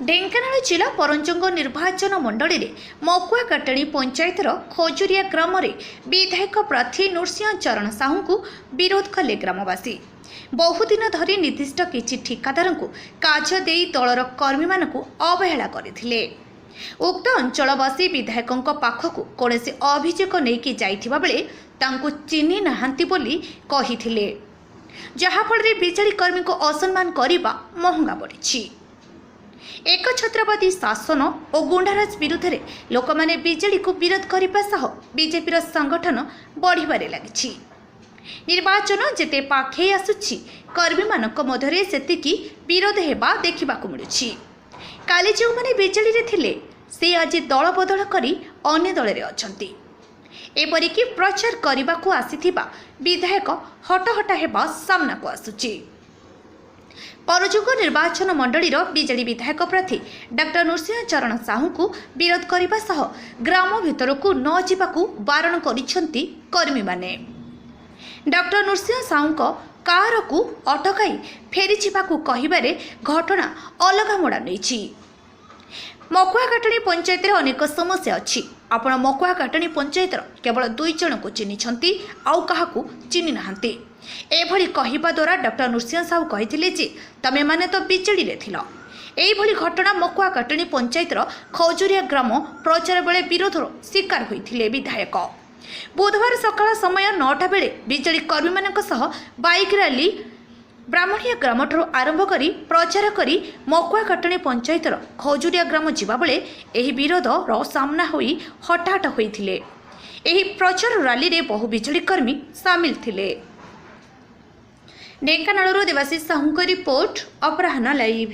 ଢେଙ୍କାନାଳ ଜିଲ୍ଲା ପରଞ୍ଚଙ୍ଗ ନିର୍ବାଚନ ମଣ୍ଡଳୀରେ ମକୁଆକାଟଣୀ ପଞ୍ଚାୟତର ଖଜୁରିଆ ଗ୍ରାମରେ ବିଧାୟକ ପ୍ରାର୍ଥୀ ନୃସିଂହ ଚରଣ ସାହୁଙ୍କୁ ବିରୋଧ କଲେ ଗ୍ରାମବାସୀ। ବହୁଦିନ ଧରି ନିର୍ଦ୍ଦିଷ୍ଟ କିଛି ଠିକାଦାରଙ୍କୁ କାର୍ଯ୍ୟ ଦେଇ ଦଳର କର୍ମୀମାନଙ୍କୁ ଅବହେଳା କରିଥିଲେ। ଉକ୍ତ ଅଞ୍ଚଳବାସୀ ବିଧାୟକଙ୍କ ପାଖକୁ କୌଣସି ଅଭିଯୋଗ ନେଇକି ଯାଇଥିବା ବେଳେ ତାଙ୍କୁ ଚିହ୍ନି ନାହାନ୍ତି ବୋଲି କହିଥିଲେ, ଯାହାଫଳରେ ବିଜେଡି କର୍ମୀଙ୍କୁ ଅସମ୍ମାନ କରିବା ମହଙ୍ଗା ପଡ଼ିଛି। एकछत्रवादी शासन और गुंडाराज विरुद्ध लोक मैंने बीजेडी को विरोध करने सह बीजेपी संगठन बढ़िबारे लगी। निर्वाचन जेते पाखे आसुछि कर्मी मानक मध्यरे सेतिकी विरोध हेबा देखिबाकु मिलुछि। काली जो माने बीजेडी रे थिले से आज दल बदल करी अन्य दल रे अछंती। एपरिकी प्रचार करबाकू आसीथिबा विधायक हटहटा हेबा सामना को आसुछि। परजुग निर्वाचन मंडलीर बीजेडी विधायक प्रार्थी डॉक्टर नृसिंह चरण साहू को विरोध करने सह ग्राम भितर को न जावाकू बारण करिसेंती कर्मी माने। डॉक्टर नृसिंह साहू कार को अटकाई फेरी जावाकू कहिबारे घटना अलग मोड़ा नहीं। मकुआकाटणी पंचायत अनेक समस्या अच्छी। आपण मकुआकाटणी पंचायत केवल 2 जन को चिन्हिछंती आउ काहाकू चिन्हि नाहांती। एभली कहिबा द्वारा डॉक्टर नृसिंह साहू कहिथिले जे तमे माने तो बीजेडी रे थिलो। एभली घटना मकुआकाटणी पंचायत खजुरिया ग्राम प्रचार बेले विरोधर शिकार होइथिले विधायक। बुधवार सकाळ समय 9टा बेले बीजेडी कर्मी मानक सह बाइक रैली ब्राह्मणिया ग्राम ठारू आरंभ करी प्रचार करी मकुआकाटणी पंचायत खजुरिया ग्राम जिबा बेले एही विरोध रो सामना होई हटाहट होइथिले। एही प्रचार रैली रे बहु बीजेडी कर्मी शामिल थिले। ढेंकानाल देवाशीष साहू रिपोर्ट अपराह्न लाइव।